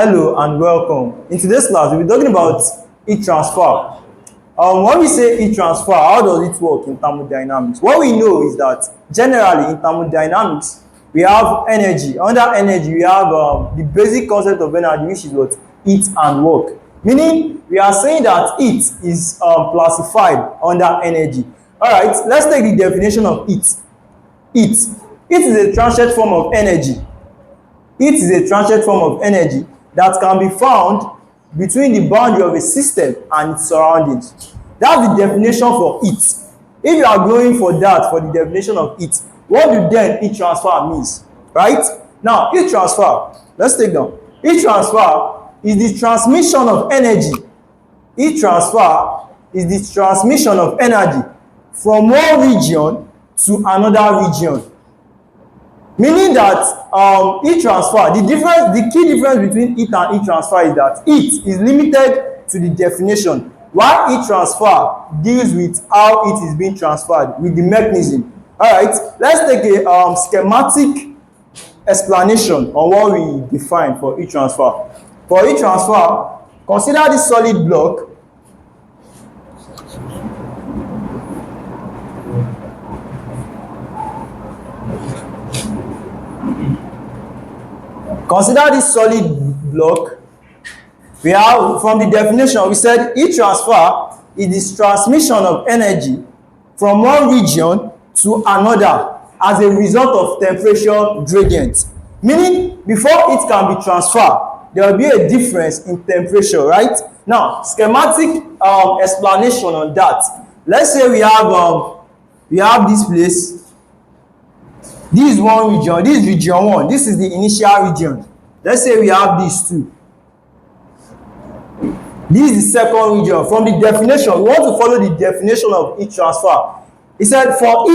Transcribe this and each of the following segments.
Hello and welcome. In today's class, we'll be talking about heat transfer. When we say heat transfer, how does it work in thermodynamics? What we know is that generally in thermodynamics, we have energy. Under energy, we have the basic concept of energy, which is what? Heat and work. Meaning, we are saying that heat is classified under energy. Alright, let's take the definition of heat. Heat is a transient form of energy. Heat is a transient form of energy that can be found between the boundary of a system and its surroundings. That's the definition for heat. If you are going for that, for the definition of heat, what do then heat transfer means? Right? Now, heat transfer, let's take down. Heat transfer is the transmission of energy. Heat transfer is the transmission of energy from one region to another region. Meaning that heat transfer, the key difference between heat and heat transfer is that heat is limited to the definition, while heat transfer deals with how it is being transferred, with the mechanism. Alright, let's take a schematic explanation on what we define for heat transfer. For heat transfer, consider this solid block. Consider this solid block. We have, from the definition, we said heat transfer is the transmission of energy from one region to another as a result of temperature gradient. Meaning, before it can be transferred, there will be a difference in temperature, right? Now, schematic explanation on that. Let's say we have this place. This is one region. This is region 1. This is the initial region. Let's say we have these two. This is the second region. From the definition, we want to follow the definition of heat transfer. It said for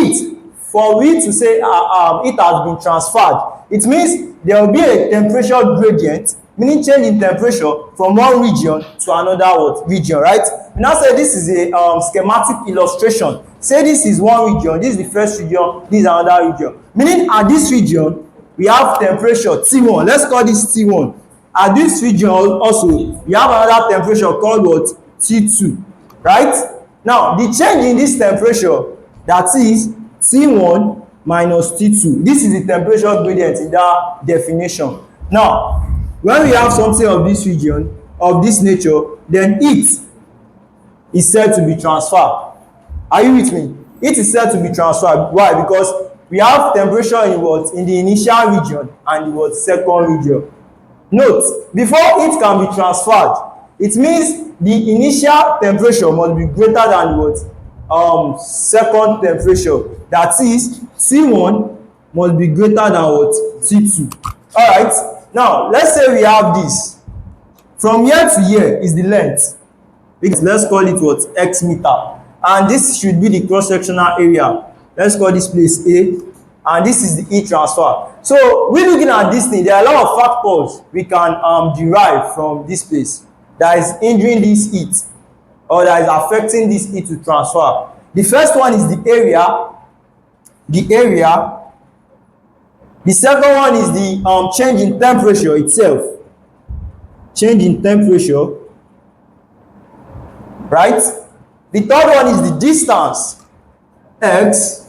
we to say it has been transferred, it means there will be a temperature gradient, meaning change in temperature from one region to another region, right? We now say this is a schematic illustration. Say this is one region, this is the first region, this is another region. Meaning at this region, we have temperature T1. Let's call this T1. At this region also, we have another temperature called what? T2. Right? Now, the change in this temperature, that is T1 minus T2. This is the temperature gradient in that definition. Now, when we have something of this region, of this nature, then heat is said to be transferred. Are you with me? It is said to be transferred. Why? Because we have temperature in what? In the initial region and the what? Second region. Note, before it can be transferred, it means the initial temperature must be greater than what? Second temperature. That is, T1 must be greater than what? T2. Alright, now let's say we have this. From here to here is the length. Let's call it what? X meter. And this should be the cross-sectional area. Let's call this place A. And this is the heat transfer. So, we're looking at this thing. There are a lot of factors we can derive from this place that is hindering this heat or that is affecting this heat to transfer. The first one is the area. The second one is the change in temperature itself. Change in temperature. Right? The third one is the distance, x,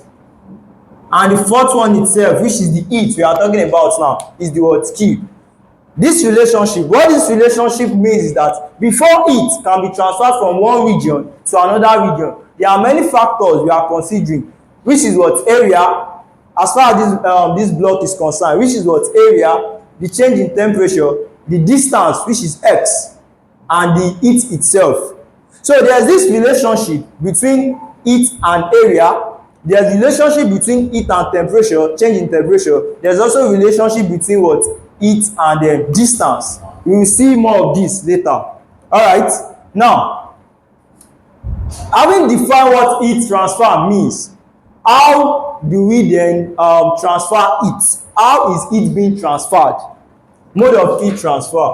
and the fourth one itself, which is the heat we are talking about now, is the word Q. This relationship, what this relationship means is that before heat can be transferred from one region to another region, there are many factors we are considering, which is what? Area, as far as this block is concerned, which is what? Area, the change in temperature, the distance, which is x, and the heat itself. So there's this relationship between heat and area. There's a relationship between heat and temperature, change in temperature. There's also a relationship between what? Heat and distance. We will see more of this later. Alright, now, having defined what heat transfer means, how do we then transfer heat? How is heat being transferred? Mode of heat transfer.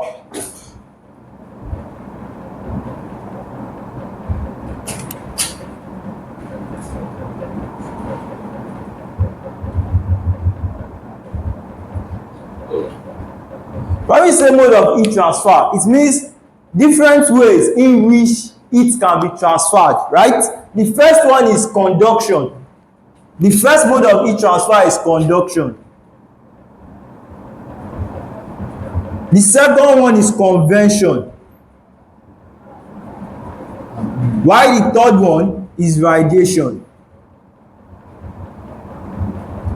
When we say mode of heat transfer, it means different ways in which heat can be transferred, right? The first one is conduction. The first mode of heat transfer is conduction. The second one is convection. While the third one is radiation.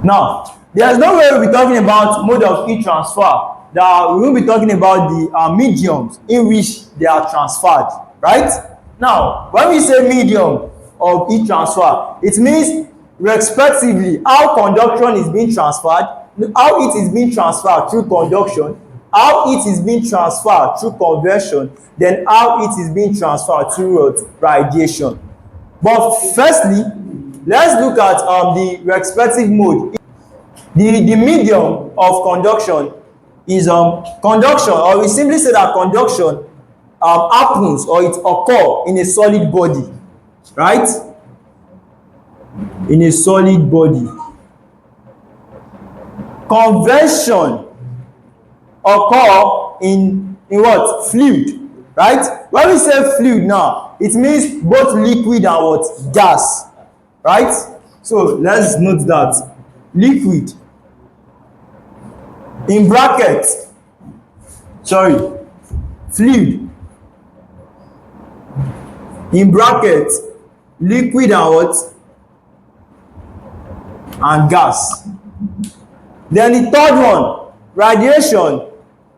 Now, there's no way we'll be talking about mode of heat transfer that we won't be talking about the mediums in which they are transferred, right? Now, when we say medium of heat transfer, it means respectively how conduction is being transferred, how heat is being transferred through conduction, how heat is being transferred through convection, then how heat is being transferred through radiation. But firstly, let's look at the respective mode. The medium of conduction is conduction, or we simply say that conduction happens or it occurs in a solid body, right? In a solid body. Convection occur in what? Fluid, right? When we say fluid now, it means both liquid and what? Gas, right? So let's note that liquid in bracket, fluid in bracket, liquid and what? And gas. Then the third one, radiation.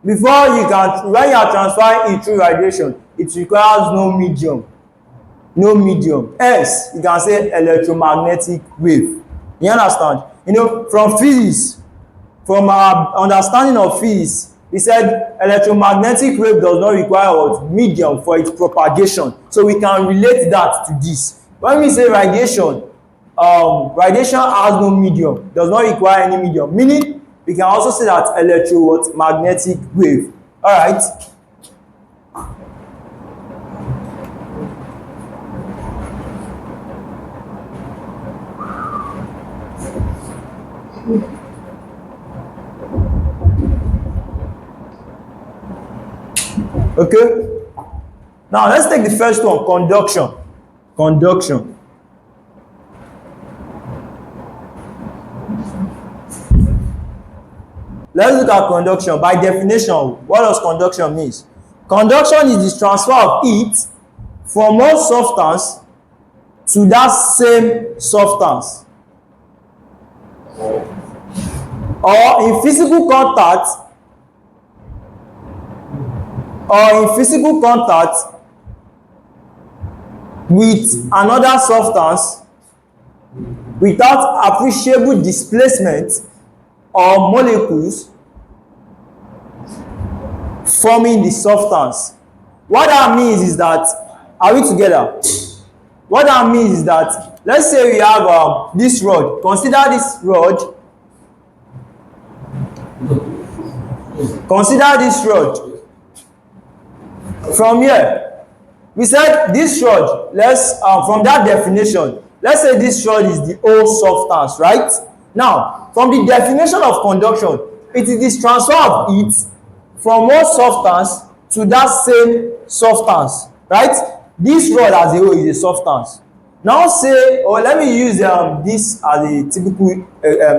Before you can, when you are transferring it through radiation, it requires no medium. No medium. Hence, you can say electromagnetic wave. You understand? You know, from physics, from our understanding of physics, we said electromagnetic wave does not require what? Medium for its propagation. So we can relate that to this. When we say radiation, radiation has no medium, does not require any medium. Meaning, we can also say that electromagnetic wave. All right. Okay. Now let's take the first one, conduction. Conduction. Let's look at conduction. By definition, what does conduction mean? Conduction is the transfer of heat from one substance to that same substance, or in physical contact, with another substance without appreciable displacement or molecules forming the substance. What that means is that, are we together? What that means is that, let's say we have this rod. Consider this rod. Consider this rod. From here, we said this rod, let's from that definition, let's say this rod is the whole substance, right? Now, from the definition of conduction, it is this transfer of heat from one substance to that same substance, right? This rod as a whole is a substance. Now say, or let me use this as a typical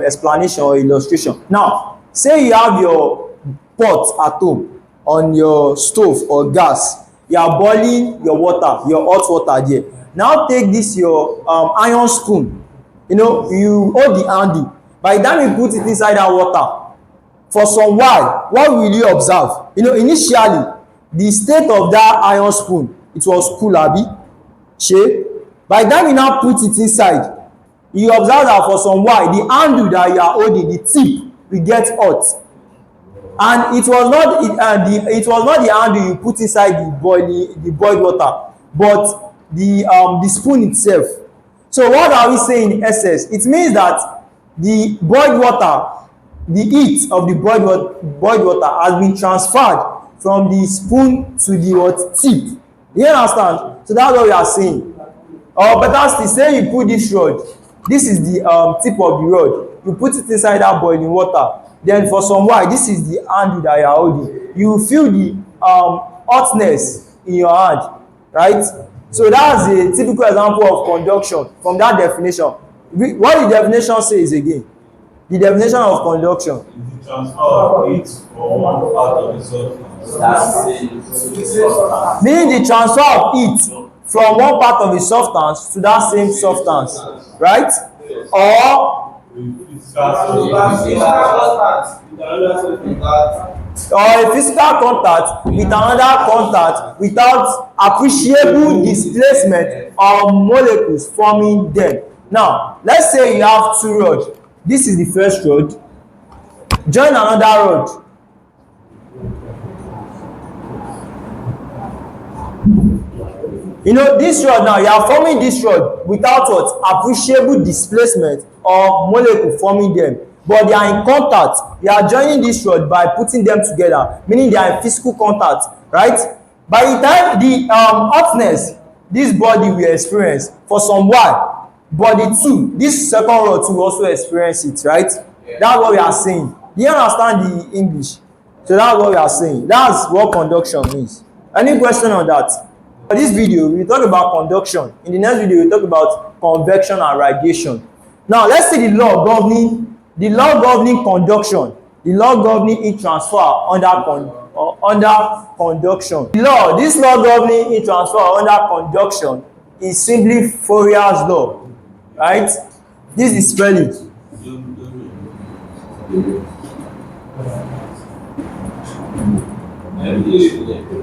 explanation or illustration. Now, say you have your pot at home on your stove or gas. You are boiling your water, your hot water there. Now take this your iron spoon. You know, you hold the handle. By the time you put it inside that water, for some while, what will you observe? You know, initially, the state of that iron spoon, it was cool, abi? Shey? By the time you now put it inside, you observe that for some while, the handle that you are holding, the tip, will get hot. And it was not the handle you put inside the boiled water, but the spoon itself. So what are we saying in essence? It means that the boiled water, the heat of the boiled water has been transferred from the spoon to the tip. You understand? So that's what we are saying. Or better still, say you put this rod. This is the tip of the rod. You put it inside that boiling water. then for some y, this is the handle that you are holding. You will feel the hotness in your hand, right? So that's a typical example of conduction from that definition. What the definition says again? The definition of conduction. The transfer of heat from one part of the substance. Meaning the transfer of heat from one part of the substance to that same substance, right? Or a physical contact with another contact without appreciable displacement of molecules forming them. Now, let's say you have two rods. This is the first rod. Join another rod. You know, this rod now, you are forming this rod without what? Appreciable displacement of molecule forming them. But they are in contact. You are joining this rod by putting them together, meaning they are in physical contact, right? By the time the hotness this body will experience for some while, body 2, this second rod will also experience it, right? Yeah. That's what we are saying. Do you understand the English? So that's what we are saying. That's what conduction means. Any question on that? For this video, we talk about conduction. In the next video, we talk about convection and radiation. Now, let's see the law governing conduction, the law governing heat transfer under conduction. This law governing heat transfer under conduction is simply Fourier's law, right? This is spelling.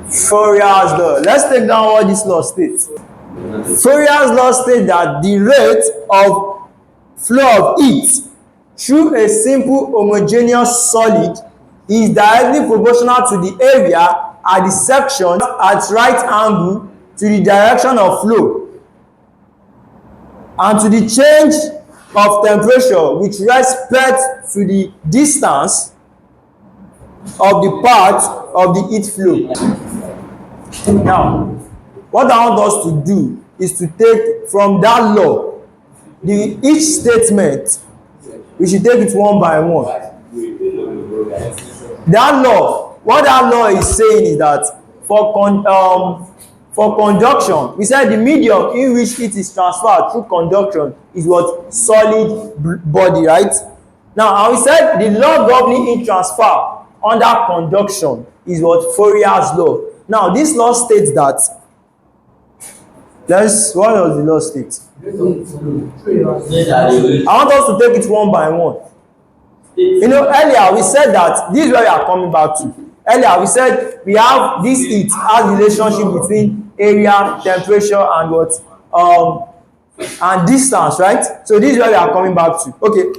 Fourier's law. Let's take down what this law states. Fourier's law states that the rate of flow of heat through a simple homogeneous solid is directly proportional to the area at the section at right angle to the direction of flow and to the change of temperature with respect to the distance of the path of the heat flow. Now, what I want us to do is to take from that law each statement. We should take it one by one. That law, what that law is saying is that for conduction, we said the medium in which heat is transferred through conduction is what? Solid body, right? Now, we said the law governing heat transfer under conduction is what? Fourier's law. Now, this law states that, what does the law state? I want us to take it one by one. You know, earlier we said that this is where we are coming back to. Earlier we said we have this heat as relationship between area, temperature, and what? And distance, right? So this is where we are coming back to. Okay.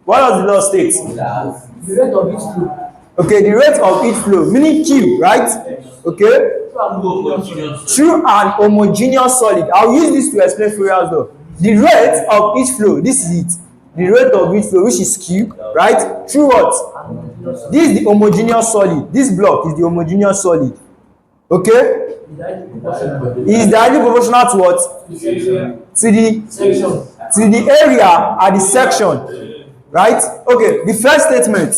What does the law state? The rate of heat flow. Okay, the rate of heat flow, meaning Q, right? Okay. Through an homogeneous solid. I'll use this to explain Fourier's law. The rate of heat flow, this is it. The rate of heat flow, which is Q, right? Through what? This is the homogeneous solid. This block is the homogeneous solid. Okay? It is directly proportional to what? To the area at the section. Right? Okay, the first statement,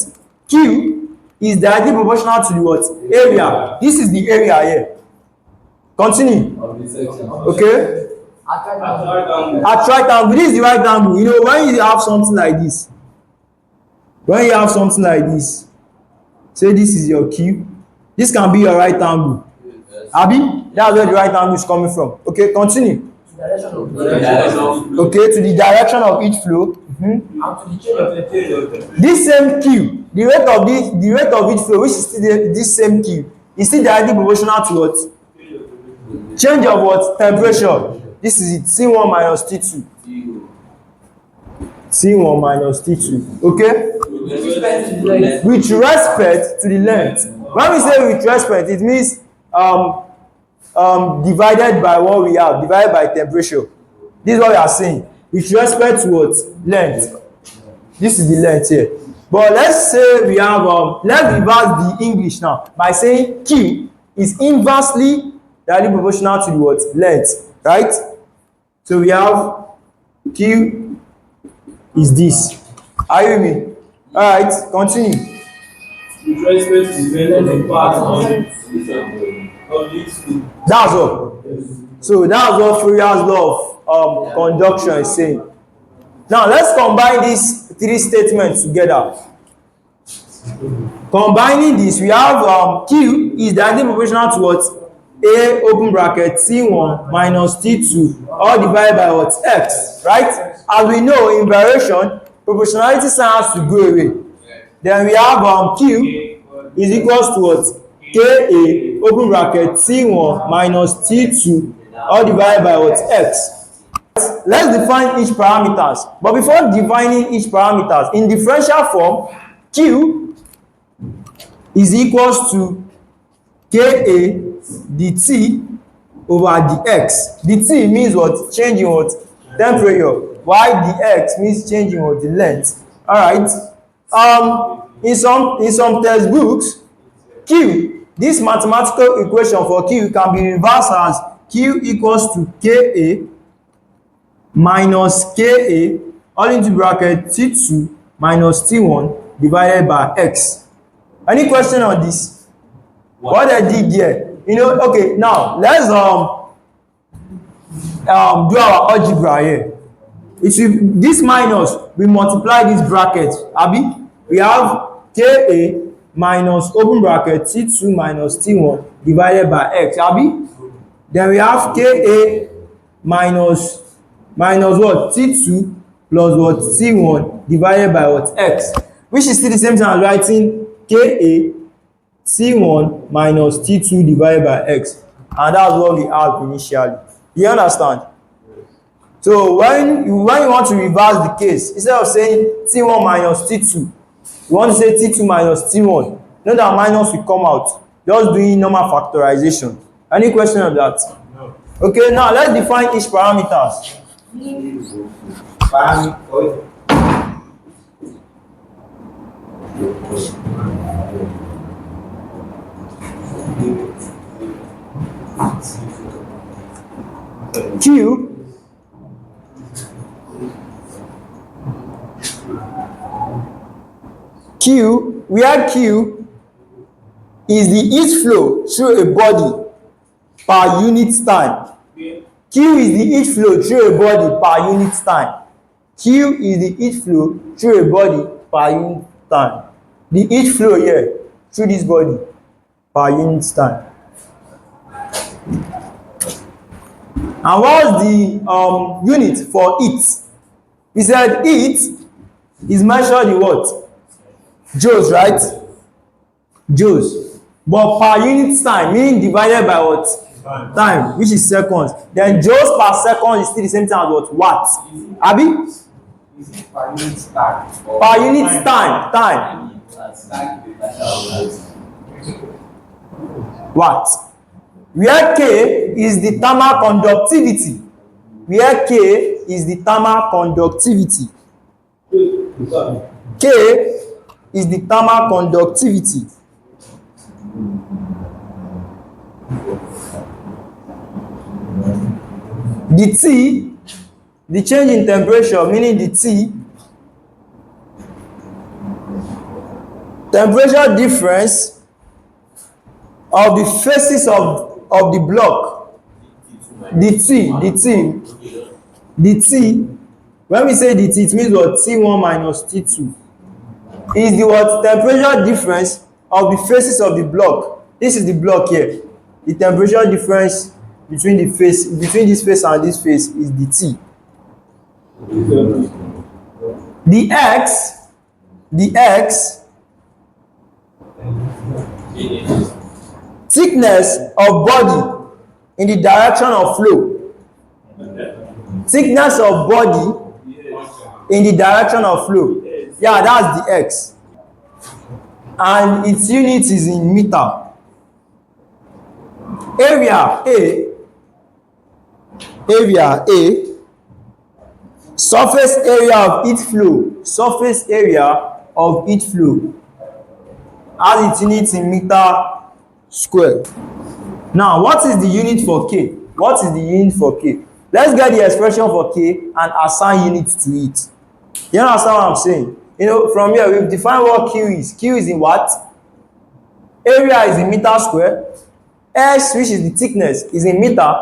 Q is directly proportional to the what? Area. This is the area here. Continue. Okay? At right angle. This is the right angle. You know, when you have something like this, say this is your Q, this can be your right angle. Abi, that's where the right angle is coming from. Okay, continue. Okay, to the direction of each flow. This same Q, the rate of each flow, which is still this same Q, is still directly proportional to what? Change of what? Temperature. This is it, C1 minus T2. C1 minus T2. Okay? With respect to the length. When we say with respect, it means divided by what we have, divided by temperature. This is what we are saying. With respect to what? Length. This is the length here. But let's say we have, let's reverse the English now by saying Q is inversely directly proportional to the what? Length. Right? So we have Q is this. Are you with me? Alright, continue. With respect to the length of part of each fluid. That's all. So that's what Fourier's law of conduction is saying. Now let's combine these three statements together. Combining this, we have Q is directly proportional to what? A open bracket T1 minus T2 all divided by what? X, right? As we know in variation, proportionality sign has to go away. Then we have Q is equals to what? Ka open bracket T1 minus T2 all divided by what? X. Let's define each parameters. But before defining each parameters, in differential form, Q is equals to Ka dt over dx. Dt means what? Changing what? Temperature. While dx means changing what? The length. Alright. In some textbooks, Q, this mathematical equation for Q can be reversed as Q equals to Ka minus Ka all into bracket T2 minus T1 divided by X. Any question on this? What I did here? You know, okay, now let's do our algebra here. It will, this minus, we multiply this bracket, abi? We have Ka minus open bracket T2 minus T1 divided by X, abi? Then we have Ka minus what? T2 plus what? T1 divided by what? X, which is still the same thing as writing Ka T1 minus T2 divided by X, and that's what we have initially. You understand? So when you want to reverse the case, instead of saying T1 minus T2, you want to say T2 minus T1. Know that minus will come out. Just doing normal factorization. Any question on that? No. Okay, now let's define each parameters. Q, where Q is the heat flow through a body per unit time. Q is the heat flow through a body per unit time. Q is the heat flow through a body per unit time. The heat flow here through this body per unit time. And what's the unit for heat? We said heat is measured in what? Joules, right? Joules. But per unit time, meaning divided by what? Time, which is seconds. Then joules per second is still the same thing as what? Watts. Abi? Is it per unit time? Per unit time. Watt. Where K is the thermal conductivity. Where K is the thermal conductivity. K is the thermal conductivity. The T, the change in temperature, meaning the T, temperature difference of the faces of the block. The T, when we say the T, it means what? T1 minus T2 is the what? Temperature difference of the faces of the block. This is the block here. The temperature difference between this face and this face is the T. The X, thickness of body in the direction of flow. Thickness of body in the direction of flow. Yeah, that's the X. And its unit is in meter. Area A, surface area of heat flow. Surface area of heat flow has its unit in meter square. Now, what is the unit for K? What is the unit for K? Let's get the expression for K and assign units to it. You understand what I'm saying? You know, from here we've defined what Q is. Q is in watt, area is in meter square, S, which is the thickness, is in meter,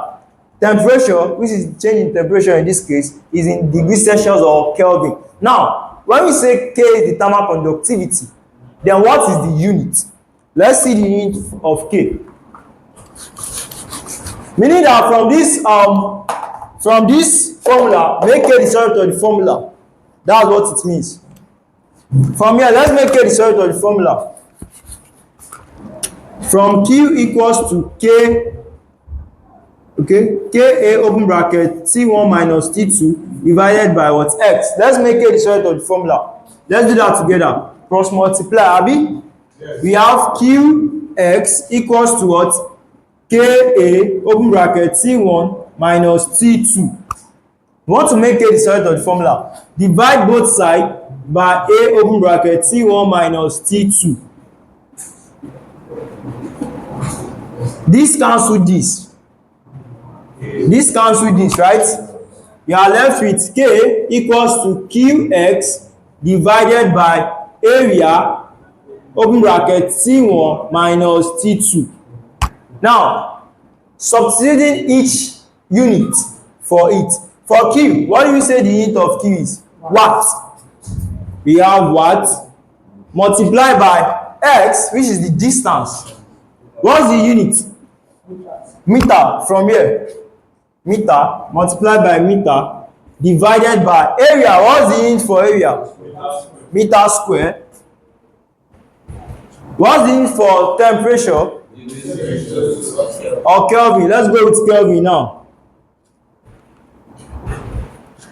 temperature, which is change in temperature in this case, is in degrees Celsius or Kelvin. Now, when we say K is the thermal conductivity, then what is the unit? Let's see the unit of K. Meaning that from this formula, make K the surrogate of the formula. That's what it means. From here, let's make K the surrogate of the formula. From Q equals to K, okay, Ka open bracket T1 minus T2 divided by what? X. Let's make K the surrogate of the formula. Let's do that together. Cross multiply, Abi. Yes. We have Qx equals to what? Ka open bracket T1 minus T2. We want to make K the surrogate of the formula. Divide both sides by A open bracket T1 minus T2. This cancel this. This cancel this, right? You are left with K equals to Qx divided by area open bracket T1 minus T2. Now, substituting each unit for it. For Q, what do you say the unit of Q is? Watt. We have watt multiplied by X, which is the distance. What's the unit? Meter. From here. Meter multiplied by meter divided by area. What's the unit for area? Meter square. What's the unit for temperature? Or Kelvin. Let's go with Kelvin now.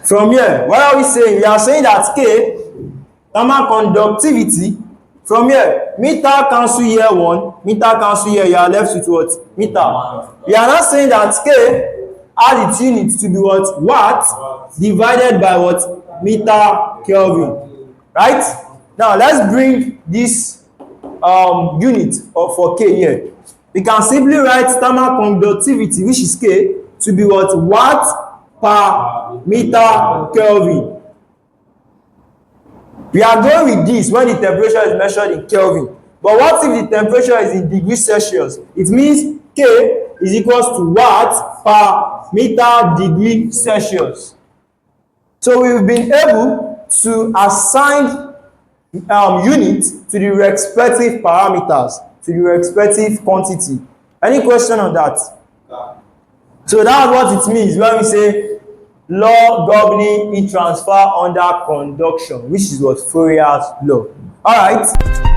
From here, what are we saying? We are saying that K, thermal conductivity, from here, meter cancel here 1, meter cancel here, you are left with what? Meter. We are not saying that K has its unit to be what? Watt divided by what? Meter Kelvin. Right? Now, let's bring this unit for K here. We can simply write thermal conductivity, which is K, to be what? Watt per meter Kelvin. We are going with this when the temperature is measured in Kelvin. But what if the temperature is in degrees Celsius? It means K is equals to watt per meter degree Celsius. So we've been able to assign unit to the respective parameters, to the respective quantity. Any question on that? So that's what it means when we say law governing heat transfer under conduction, which is what Fourier's law. All right.